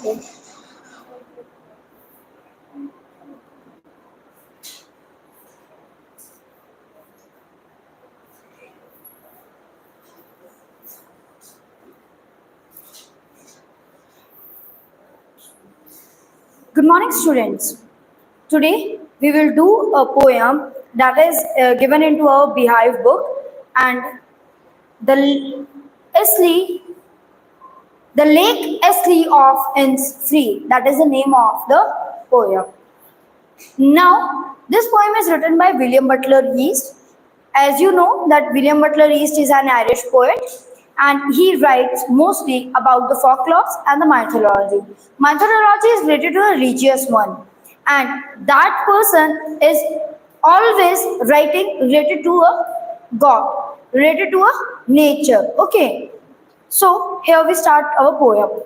Okay. Good morning, students. Today we will do a poem that is given into our Beehive book, and the Esley, the Lake Esley of Innisfree. That is the name of the poem. Now, this poem is written by William Butler Yeats. As you know, that William Butler Yeats is an Irish poet, and he writes mostly about the folklores and the mythology. Mythology is related to a religious one, and that person is always writing related to a god, related to a nature. Okay, so here we start our poem.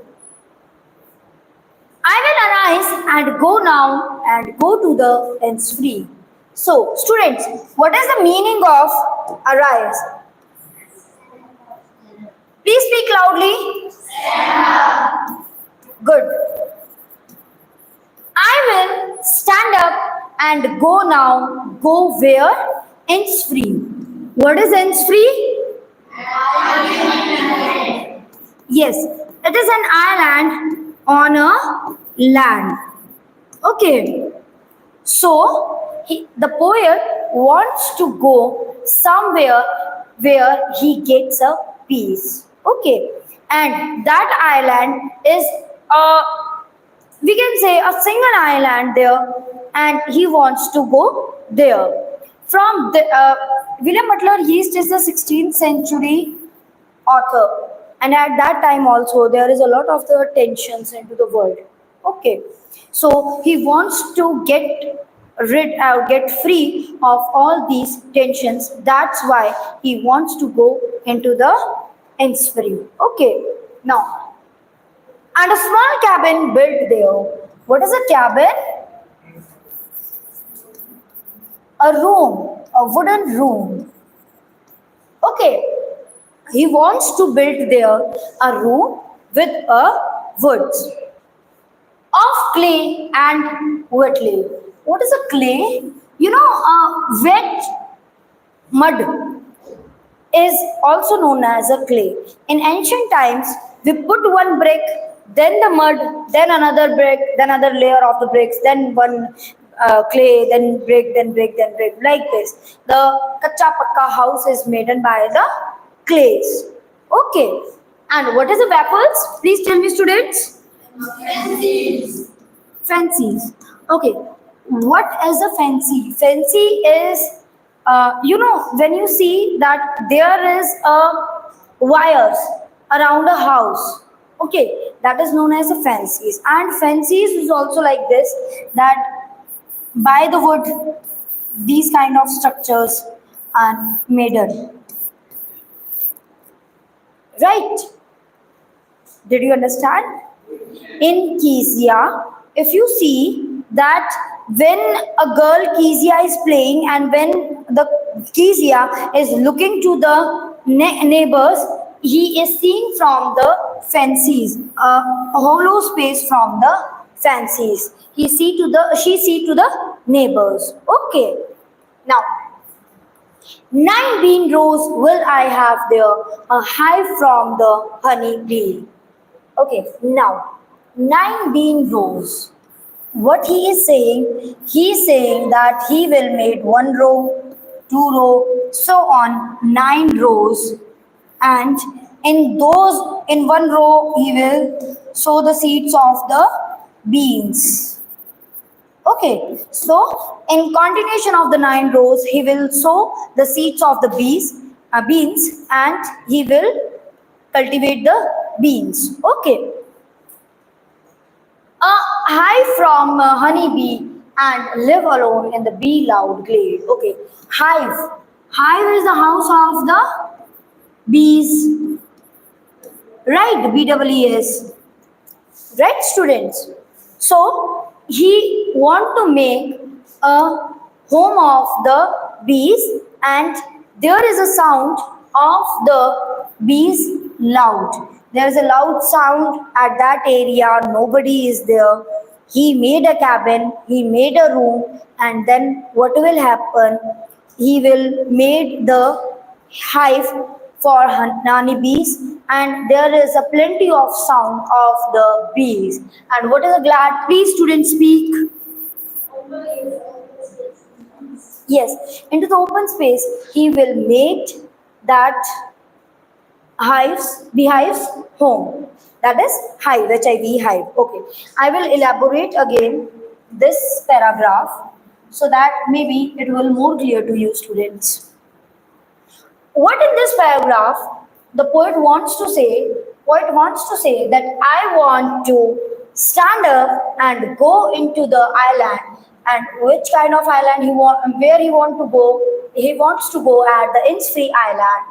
I will arise and go now and go to the ends free. So, students, what is the meaning of arise? Please speak loudly. Good. I will stand up and go now. Go where? Ends free. What is ends free? Yes, it is an island on a land. Okay. So, the poet wants to go somewhere where he gets a peace. Okay. And that island is we can say a single island there, and he wants to go there. From the William Butler Yeats is the 16th century author, and at that time also there is a lot of the tensions into the world. Okay, so he wants to get free of all these tensions. That's why he wants to go into the Innisfree. Okay, now, and a small cabin built there. What is a cabin? A room, a wooden room. Okay, he wants to build there a room with a woods of clay and wet clay. What is a clay? You know, wet mud is also known as a clay. In ancient times, we put one brick, then the mud, then another brick, then another layer of the bricks, then one clay, then brick, then brick, then brick, like this. The kacha pakka house is made by the clays. Okay. And what is the waffles? Please tell me, students. Fancies. Okay. What is a fancy? Fancy is, when you see that there is wires around a house. Okay, that is known as a fancies. And fancies is also like this, that by the wood, these kind of structures are made. Right? Did you understand? In Kezia, if you see that when a girl Kezia is playing and when the Kezia is looking to the neighbors, he is seeing from the fancies, a hollow space from the fancies. She see to the neighbors. Okay. Now, 9 bean rows will I have there, a hive from the honey bee. Okay, now 9 bean rows. What he is saying that he will make 1 row, 2 row, so on 9 rows, and in 1 row he will sow the seeds of the beans. Okay, so in continuation of the 9 rows, he will sow the seeds of the beans, and he will cultivate the beans. Okay. A hive from a honeybee and live alone in the bee loud glade. Okay, hive. Hive is the house of the bees. Right, BEES. Right, students? So, he want to make a home of the bees, and there is a sound of the bees loud. There's a loud sound at that area, nobody is there. He made a cabin, he made a room, and then what will happen? He will made the hive for honeybees, and there is a plenty of sound of the bees. And what is a glad? Please, students, speak. Yes, into the open space, he will make that beehives home. That is hive, HIV hive. Okay, I will elaborate again this paragraph so that maybe it will more clear to you, students. What in this paragraph the poet wants to say that I want to stand up and go into the island. And which kind of island where he want to go? He wants to go at the Innisfree island,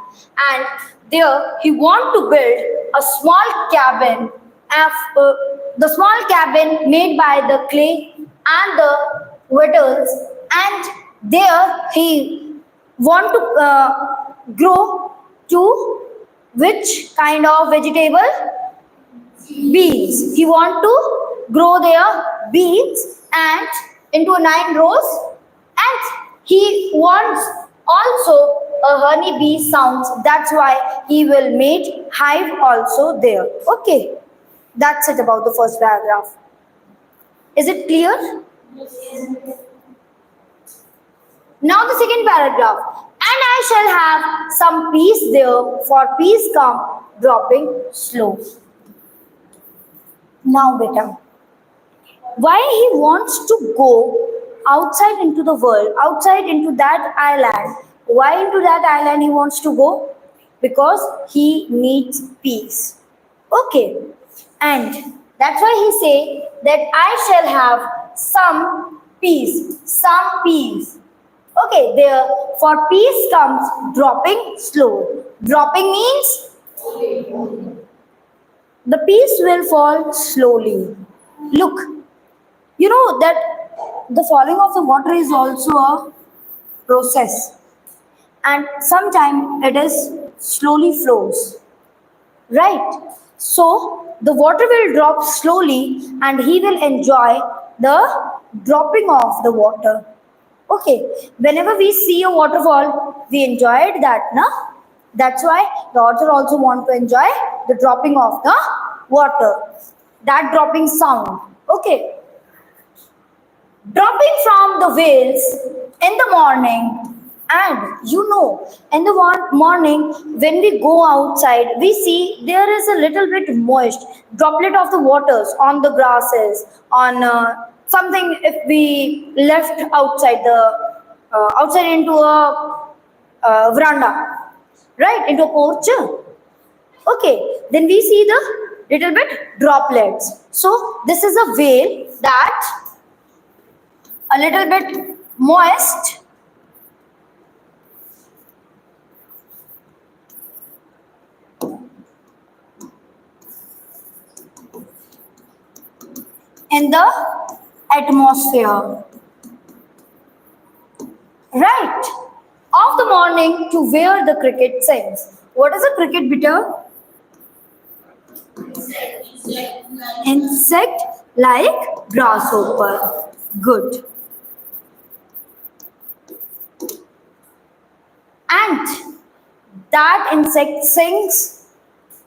and there he want to build a small cabin, the small cabin made by the clay and the wattles, and there he want to grow to which kind of vegetable? Beans. He want to grow their beans and into 9 rows, and he wants also a honey bee sounds. That's why he will make hive also there. Okay, that's it about the first paragraph. Is it clear? Now the second paragraph. And I shall have some peace there, for peace come dropping slow. Now, beta, why he wants to go outside into the world, outside into that island? Why into that island he wants to go? Because he needs peace. Okay, and that's why he say that I shall have some peace, some peace. Okay, there for peace comes dropping slow. Dropping means the peace will fall slowly. Look, you know that the falling of the water is also a process, and sometimes it is slowly flows, right? So the water will drop slowly, and he will enjoy the dropping of the water. Okay, whenever we see a waterfall, we enjoyed that, na? That's why the author also want to enjoy the dropping of the water, that dropping sound. Okay, dropping from the whales in the morning, and you know, in the morning when we go outside, we see there is a little bit moist droplet of the waters on the grasses, on something if we left outside the outside into a veranda, right, into a porch. Okay, then we see the little bit droplets. So this is a whale that a little bit moist in the atmosphere, right, of the morning to where the cricket sings. What is a cricket, bitter? Insect like grasshopper. Good. And that insect sings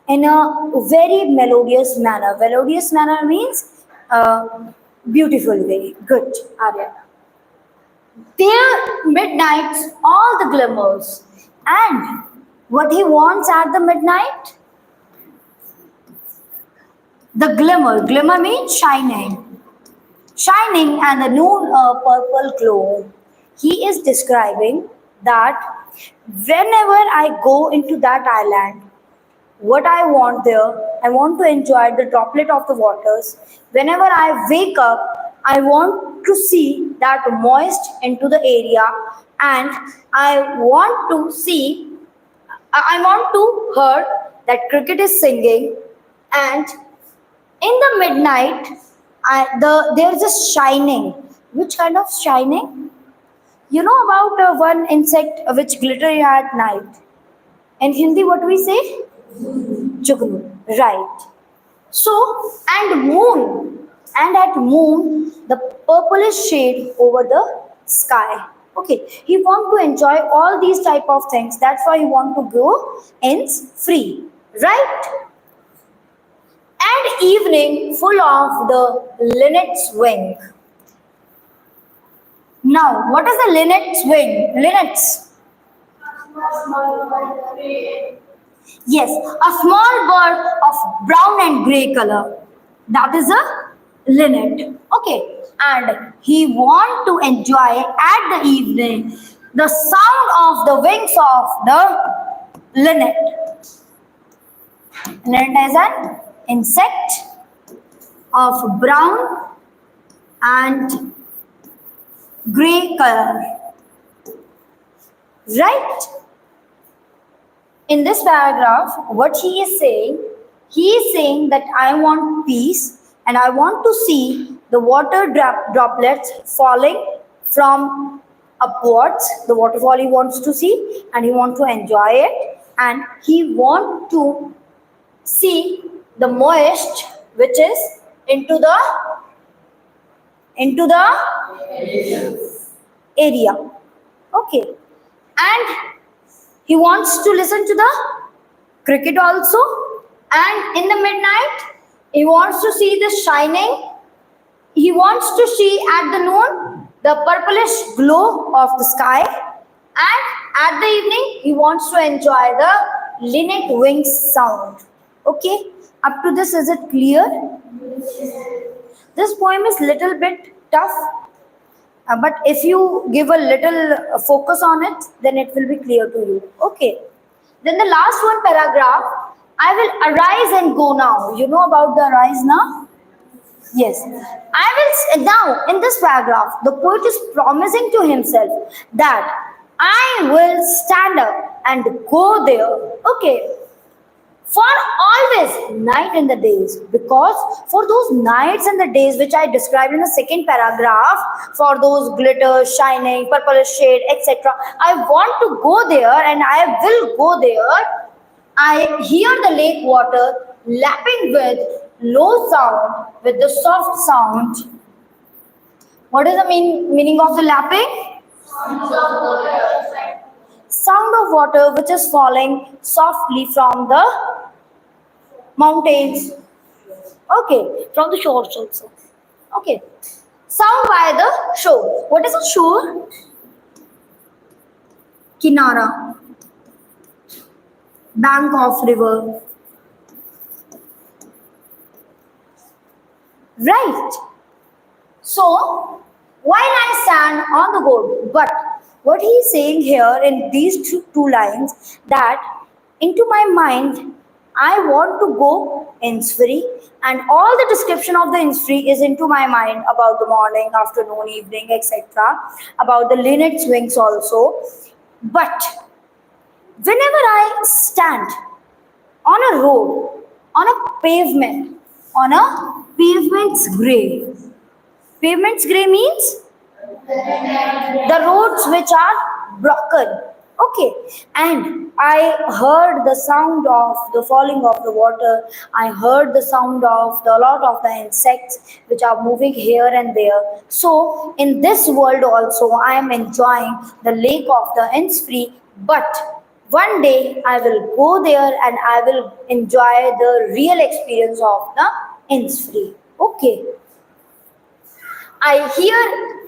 in a very melodious manner. Melodious manner means beautiful way. Good, Arya. There midnights all the glimmers. And what he wants at the midnight? The glimmer. Glimmer means shining. Shining and the noon purple glow. He is describing that whenever I go into that island, what I want there, I want to enjoy the droplet of the waters. Whenever I wake up, I want to see that moist into the area, and I want to see, I want to hear that cricket is singing, and in the midnight, there's a shining. Which kind of shining? You know about one insect which glitter at night. In Hindi, what we say? Jugnu. Right. So, and at moon, the purplish shade over the sky. Okay, he want to enjoy all these type of things. That's why he want to go Innisfree, right? And evening full of the linnet's wing. Now, what is the linnet's wing? Linnets. Yes, a small bird of brown and grey color. That is a linnet. Okay, and he want to enjoy at the evening the sound of the wings of the linnet. Linnet is an insect of brown and grey color. Right? In this paragraph, what he is saying that I want peace and I want to see the water droplets falling from upwards. The waterfall he wants to see and he wants to enjoy it, and he wants to see the moist which is into the area. Okay, and he wants to listen to the cricket also, and in the midnight he wants to see the shining. He wants to see at the noon the purplish glow of the sky, and at the evening he wants to enjoy the linnet wings sound. Okay, up to this, is it clear? This poem is little bit tough, but if you give a little focus on it, then it will be clear to you. Okay. Then the last one paragraph, I will arise and go now. You know about the arise now? Yes. I will now, in this paragraph, the poet is promising to himself that I will stand up and go there. Okay. For always, night and the days, because for those nights and the days which I described in the second paragraph, for those glitter, shining, purplish shade, etc., I want to go there and I will go there. I hear the lake water lapping with low sound, with the soft sound. What is the meaning of the lapping? Sound of water which is falling softly from the mountains. Okay, from the shores also. Okay, sound by the shore. What is a shore? Kinara, bank of river. Right. So, while I stand on the board, but what he is saying here in these two lines, that into my mind I want to go Innisfree, and all the description of the Innisfree is into my mind about the morning, afternoon, evening, etc. About the linnet's wings also. But whenever I stand on a road, on a pavement's grey. Pavement's grey means the roads which are broken. Okay, and I heard the sound of the falling of the water. I heard the sound of a lot of the insects which are moving here and there. So in this world also I am enjoying the lake of the Innisfree, but one day I will go there and I will enjoy the real experience of the Innisfree. Okay. I hear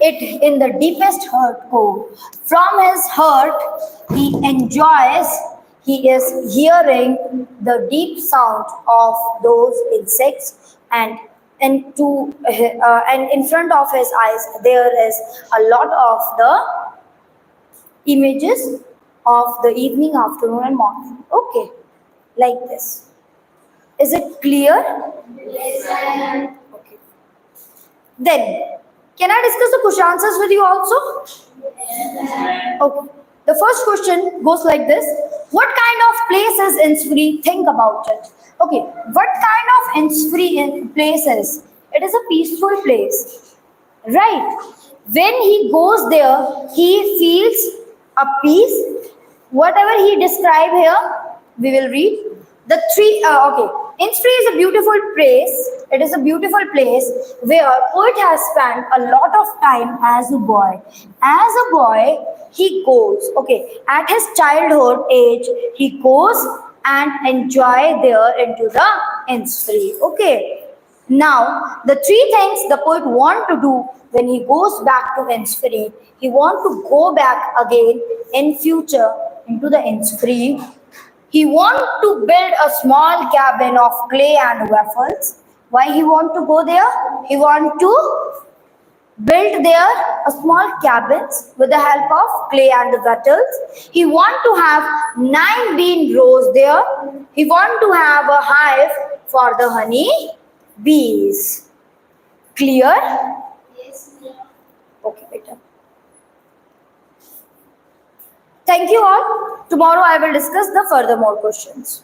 it in the deepest hurt core. From his hurt, he is hearing the deep sound of those insects, and and in front of his eyes there is a lot of the images of the evening, afternoon and morning. Okay, like this. Is it clear? Yes. Okay. Then, can I discuss the question answers with you also? Yes. Okay. The first question goes like this. What kind of place is Innisfree? Think about it. Okay. What kind of Innisfree place is? It is a peaceful place. Right. When he goes there, he feels a peace. Whatever he described here, we will read. Okay. Innisfree is a beautiful place. It is a beautiful place where poet has spent a lot of time as a boy. As a boy, he goes, okay, at his childhood age, he goes and enjoy there into the Innisfree. Okay. Now, the three things the poet want to do when he goes back to Innisfree, he want to go back again in future into the Innisfree. He want to build a small cabin of clay and waffles. Why he want to go there? He want to build there a small cabins with the help of clay and wattles. He want to have 9 bean rows there. He want to have a hive for the honey bees. Clear? Okay, better. Thank you all. Tomorrow I will discuss the further more questions.